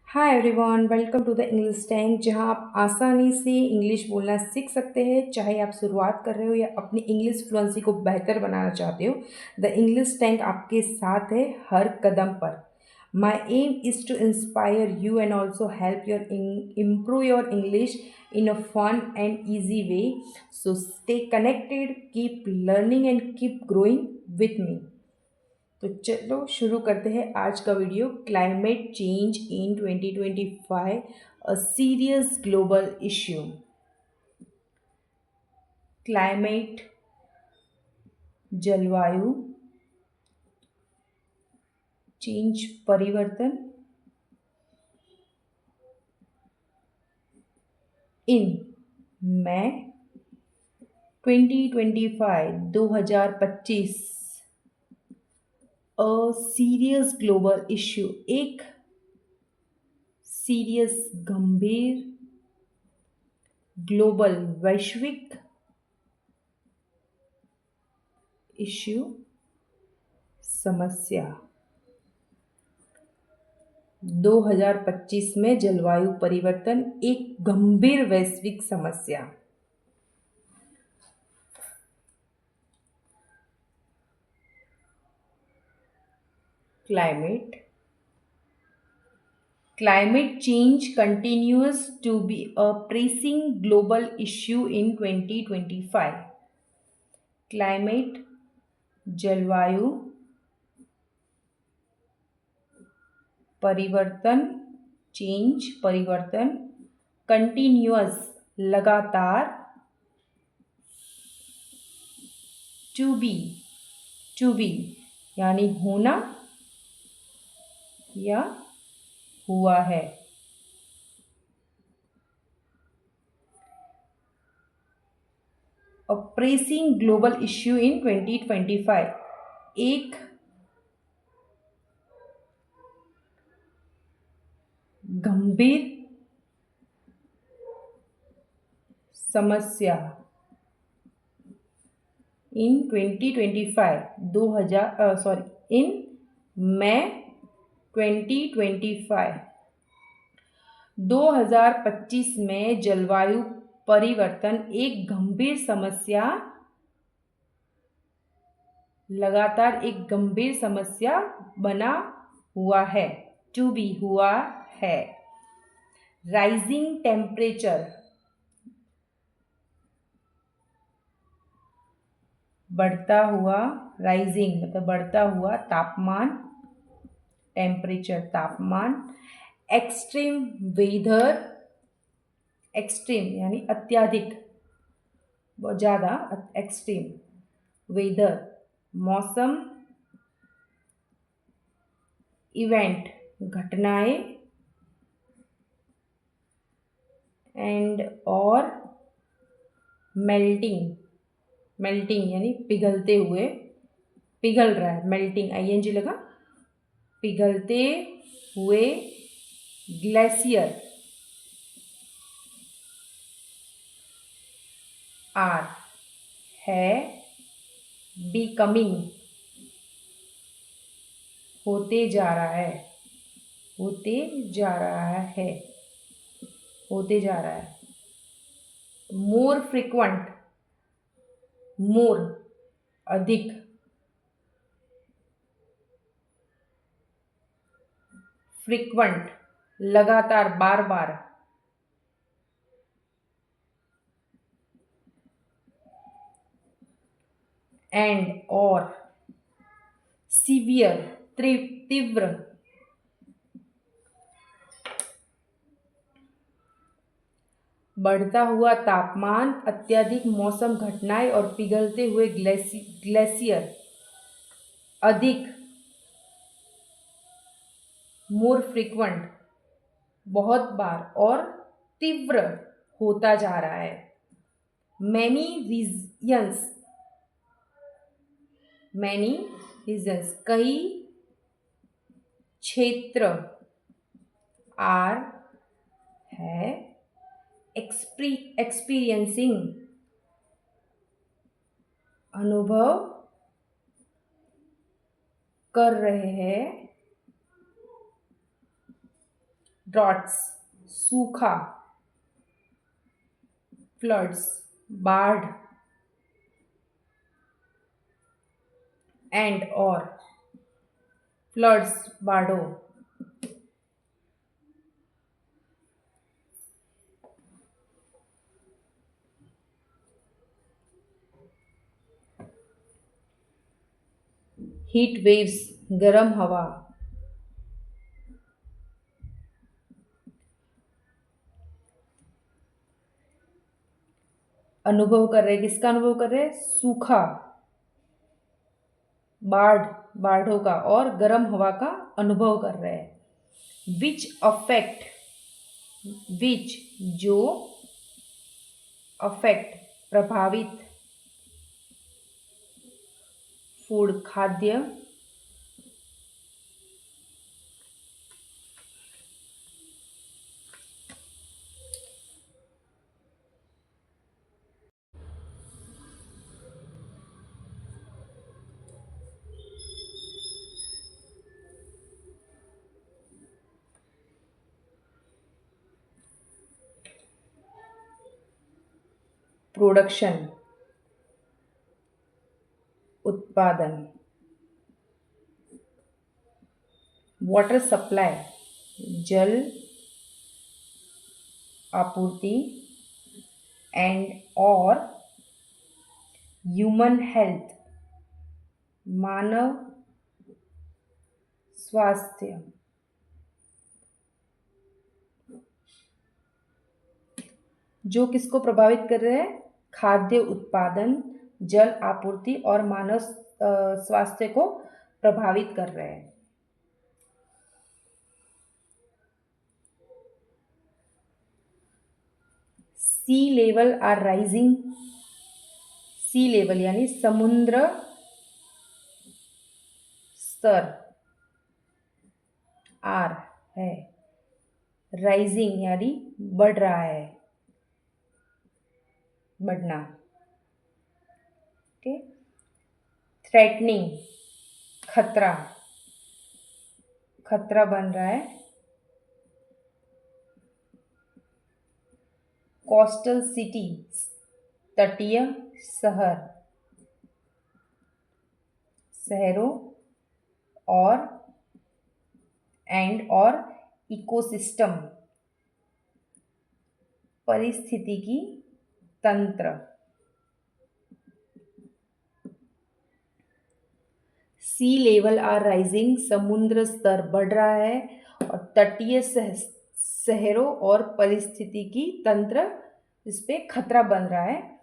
Hi everyone, welcome to the English tank, जहां आप आसानी से इंग्लिश बोलना सीख सकते हैं। चाहे आप शुरुआत कर रहे हो या अपनी इंग्लिश फ्लुएंसी को बेहतर बनाना चाहते हो, द इंग्लिश टैंक आपके साथ है हर कदम पर। My aim is to inspire you and also help your improve your English in a fun and easy way. So stay connected, keep learning and keep growing with me. तो चलो शुरू करते हैं आज का video. Climate change in 2025, a serious global issue. Climate, जलवायु change, परिवर्तन in May 2025 2025, a serious global issue, एक सीरियस गंभीर ग्लोबल वैश्विक इश्यू, समस्या। 2025 में जलवायु परिवर्तन एक गंभीर वैश्विक समस्या। Climate change continues to be a pressing global issue in 2025. Climate, जलवायु परिवर्तन, चेंज परिवर्तन, कंटिन्यूअस लगातार, टू बी यानी होना या हुआ है। अ प्रेसिंग ग्लोबल इश्यू इन 2025, एक गंभीर समस्या इन 2025 इन मई 2025 2025 में जलवायु परिवर्तन एक गंभीर समस्या, लगातार एक गंभीर समस्या बना हुआ है, टू बी हुआ है। राइजिंग टेम्परेचर, बढ़ता हुआ, राइजिंग मतलब बढ़ता हुआ तापमान, टेम्परेचर तापमान। एक्सट्रीम वेदर, एक्सट्रीम यानी अत्यधिक, बहुत ज़्यादा, एक्सट्रीम वेदर मौसम, इवेंट घटनाएं, एंड और मेल्टिंग, मेल्टिंग यानी पिघलते हुए, पिघल रहा है, मेल्टिंग आईएनजी लगा, पिघलते हुए ग्लेशियर आर है, बिकमिंग होते जा रहा है, होते जा रहा है, होते जा रहा है। मोर फ्रिक्वेंट, मोर अधिक, फ्रिक्वेंट लगातार, बार बार। एंड और सीवियर तीव्र, बढ़ता हुआ तापमान, अत्यधिक मौसम घटनाएं और पिघलते हुए ग्लेशियर अधिक, मोर फ्रिक्वेंट बहुत बार और तीव्र होता जा रहा है। मैनी रीजन्स कई क्षेत्र, आर है, एक्सपीरियंसिंग अनुभव कर रहे हैं, ड्रॉट्स सूखा, फ्लड्स बाढ़, एंड और फ्लड्स बाढ़ों, हीट वेव्स गर्म हवा, अनुभव कर रहे, किसका अनुभव कर रहे? सूखा, बाढ़, बाढ़ों का और गर्म हवा का अनुभव कर रहे हैं। विच अफेक्ट, विच जो, अफेक्ट प्रभावित, फूड खाद्य, प्रोडक्शन उत्पादन, वाटर सप्लाई जल आपूर्ति, एंड और ह्यूमन हेल्थ मानव स्वास्थ्य। जो किसको प्रभावित कर रहे हैं? खाद्य उत्पादन, जल आपूर्ति और मानव स्वास्थ्य को प्रभावित कर रहे हैं। Sea level are rising, sea level यानी समुद्र स्तर आर है, राइजिंग यानी बढ़ रहा है, बढ़ना। ओके, थ्रेटनिंग खतरा, खतरा बन रहा है। कोस्टल सिटी तटीय शहर, शहरों और एंड और इकोसिस्टम परिस्थितिकी तंत्र। सी लेवल आर राइजिंग समुद्र स्तर बढ़ रहा है और तटीय शहरों और परिस्थितिकी तंत्र इस पे खतरा बन रहा है।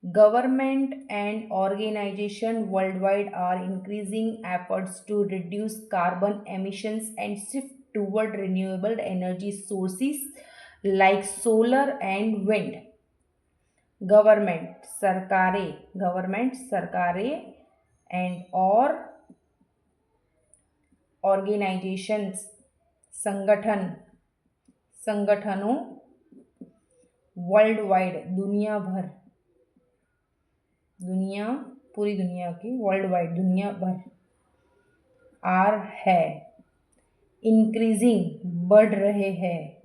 Government and organization worldwide are increasing efforts to reduce carbon emissions and shift toward renewable energy sources like solar and wind. Government सरकारें and और organizations संगठनों वर्ल्ड वाइड पूरी दुनिया की, वर्ल्ड वाइड दुनिया भर, आर है, इंक्रीजिंग बढ़ रहे हैं,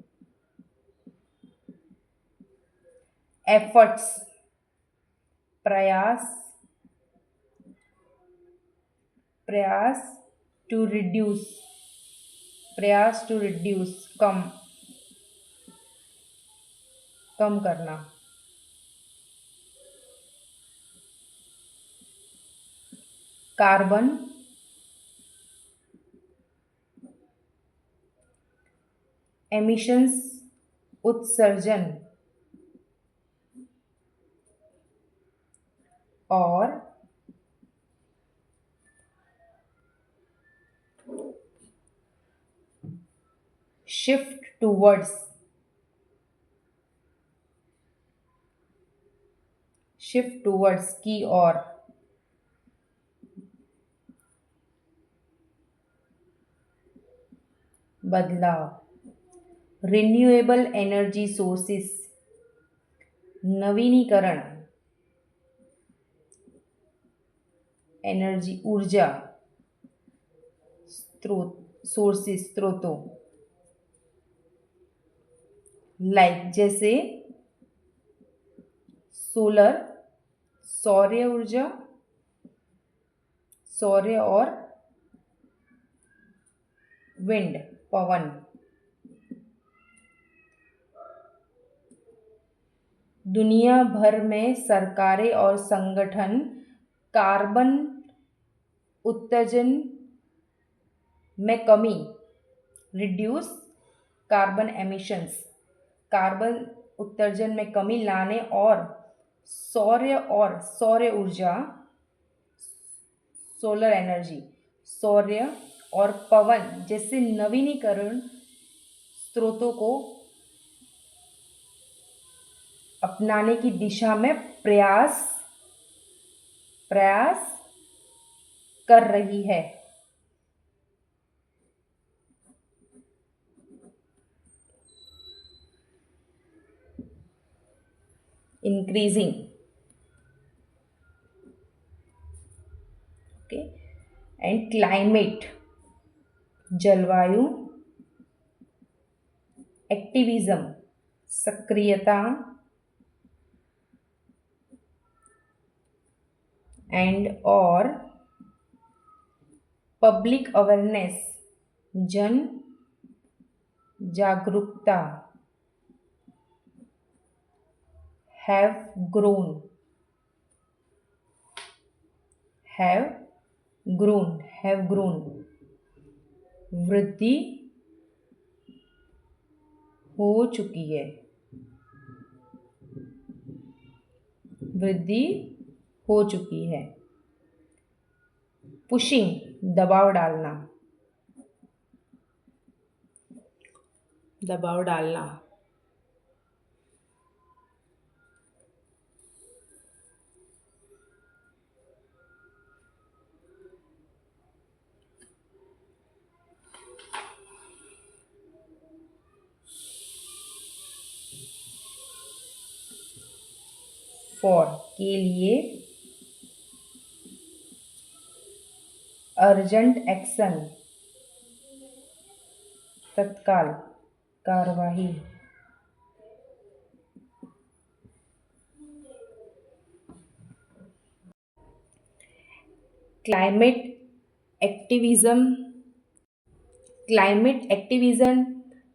एफर्ट्स प्रयास टू रिड्यूस कम करना, कार्बन एमिशंस उत्सर्जन और शिफ्ट टूवर्ड्स की ओर, बदलाव। रिन्यूएबल एनर्जी सोर्सेस नवीनीकरण एनर्जी ऊर्जा स्रोतों, लाइक जैसे सोलर, सौर्य ऊर्जा, सौर्य और विंड, पवन। दुनिया भर में सरकारें और संगठन कार्बन उत्सर्जन में कमी, रिड्यूस कार्बन एमिशंस, कार्बन उत्सर्जन में कमी लाने और सौर्य ऊर्जा, सोलर एनर्जी, सौर्य और पवन जैसे नवीनीकरण स्रोतों को अपनाने की दिशा में प्रयास कर रही है। Increasing, okay. एंड क्लाइमेट, जलवायु, एक्टिविज्म, सक्रियता, एंड और पब्लिक अवेयरनेस, जन जागरूकता, हैव ग्रोन, वृद्धि हो चुकी है, वृद्धि हो चुकी है। पुशिंग, दबाव डालना, दबाव डालना। फॉर, के लिए, अर्जेंट एक्शन, तत्काल कार्यवाही। Climate activism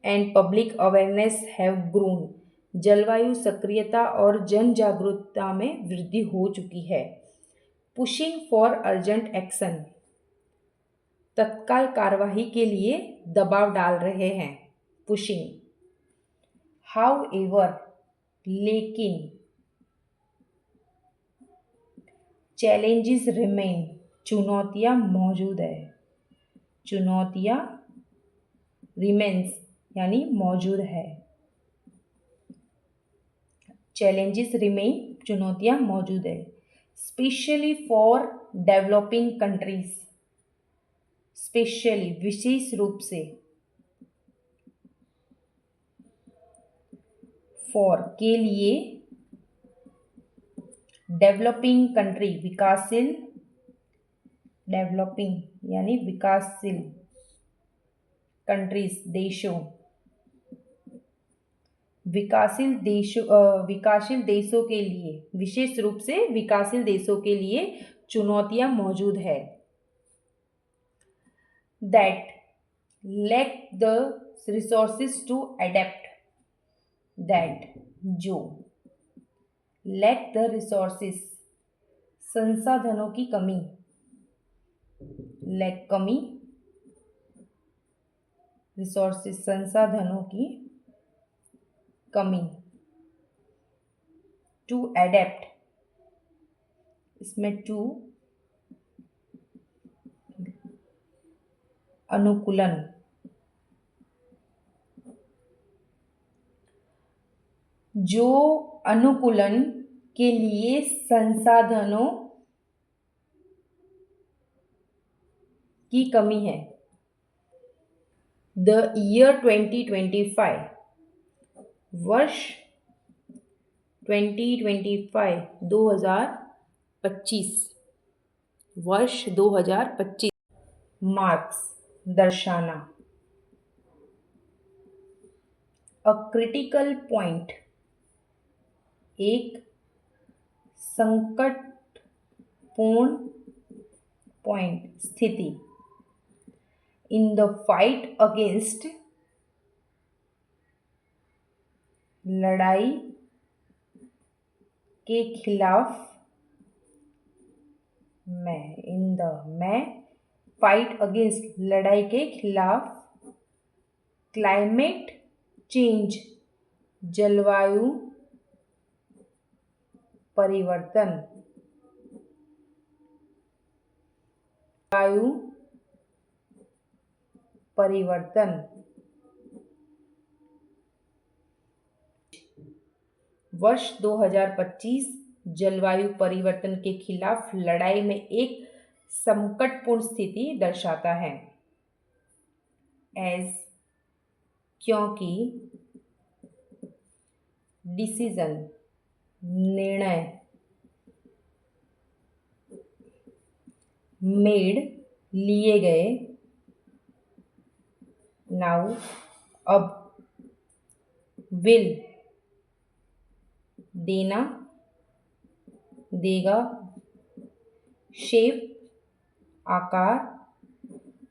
and public awareness have grown. जलवायु सक्रियता और जन जागरूकता में वृद्धि हो चुकी है। पुशिंग फॉर अर्जेंट एक्शन, तत्काल कार्यवाही के लिए दबाव डाल रहे हैं। पुशिंग। हाउ एवर, लेकिन, चैलेंजेस रिमेन, चुनौतियां मौजूद है, चुनौतियां रिमेन्स यानी मौजूद है, चैलेंजेस रिमेन, चुनौतियां मौजूद है। Specially for developing countries, specially विशेष रूप से, फॉर के लिए, डेवलपिंग कंट्री विकासशील, डेवलपिंग यानी विकासशील कंट्रीज देशों, विकासशील देशों के लिए, विशेष रूप से विकासशील देशों के लिए चुनौतियां मौजूद है। That lack the resources to adapt, that जो, लैक द रिसोर्सेज संसाधनों की कमी, लैक कमी, रिसोर्सेज संसाधनों की कमी, टू अडेप्ट, इसमें टू अनुकूलन, जो अनुकूलन के लिए संसाधनों की कमी है। द ईयर 2025, वर्ष 2025, 2025, वर्ष 2025। मार्क्स, दर्शाना, अ क्रिटिकल पॉइंट, एक संकटपूर्ण पॉइंट, स्थिति। इन द फाइट अगेंस्ट, लड़ाई के खिलाफ में, इन द में, फाइट अगेंस्ट, लड़ाई के खिलाफ, क्लाइमेट चेंज, जलवायु परिवर्तन, जलवायु परिवर्तन। वर्ष 2025 जलवायु परिवर्तन के खिलाफ लड़ाई में एक संकटपूर्ण स्थिति दर्शाता है। एज, क्योंकि, डिसीजन, निर्णय, मेड, लिए गए, नाउ, अब, विल, देना, देगा, शेप, आकार,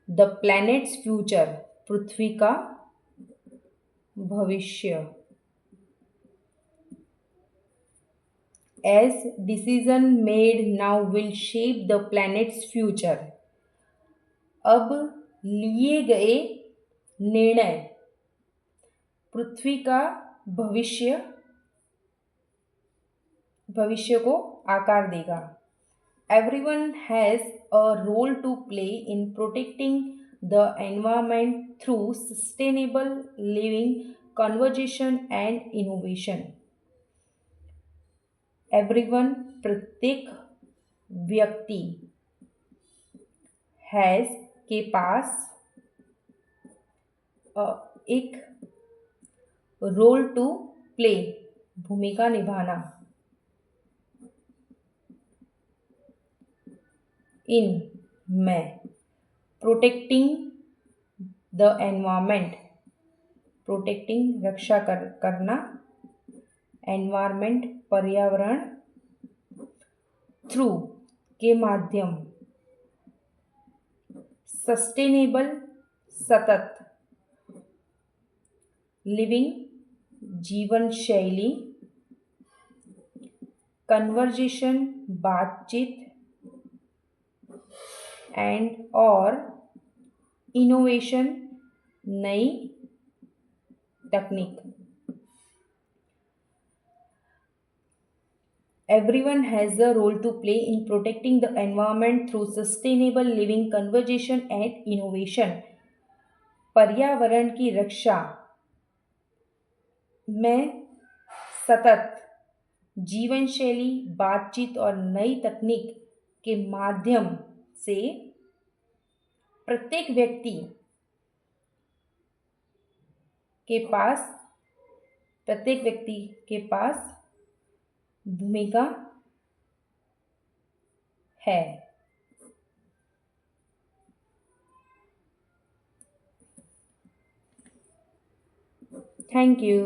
द प्लैनेट्स फ्यूचर, पृथ्वी का भविष्य। As decision made now will shape the planet's future. अब लिए गए निर्णय पृथ्वी का भविष्य को आकार देगा। Everyone has a role to play in protecting the environment through sustainable living, conservation and innovation. Everyone, प्रत्येक व्यक्ति, हैज, के पास, एक, रोल टू प्ले, भूमिका निभाना, इन, में, प्रोटेक्टिंग द एनवायरमेंट, प्रोटेक्टिंग, रक्षा करना, एनवायरमेंट, पर्यावरण, थ्रू, के माध्यम, सस्टेनेबल, सतत, लिविंग, जीवन शैली, कन्वर्जेशन, बातचीत, एंड, और, इनोवेशन, नई तकनीक। Everyone has a role to play in protecting the environment through sustainable living, conservation and innovation. पर्यावरण की रक्षा में सतत, जीवन शैली, बातचीत और नई तकनीक के माध्यम से प्रत्येक व्यक्ति के पास भूमिका है। Thank you.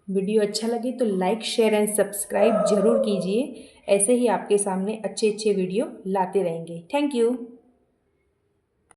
वीडियो अच्छा लगे तो लाइक, शेयर एंड सब्सक्राइब जरूर कीजिए। ऐसे ही आपके सामने अच्छे अच्छे वीडियो लाते रहेंगे। Thank you.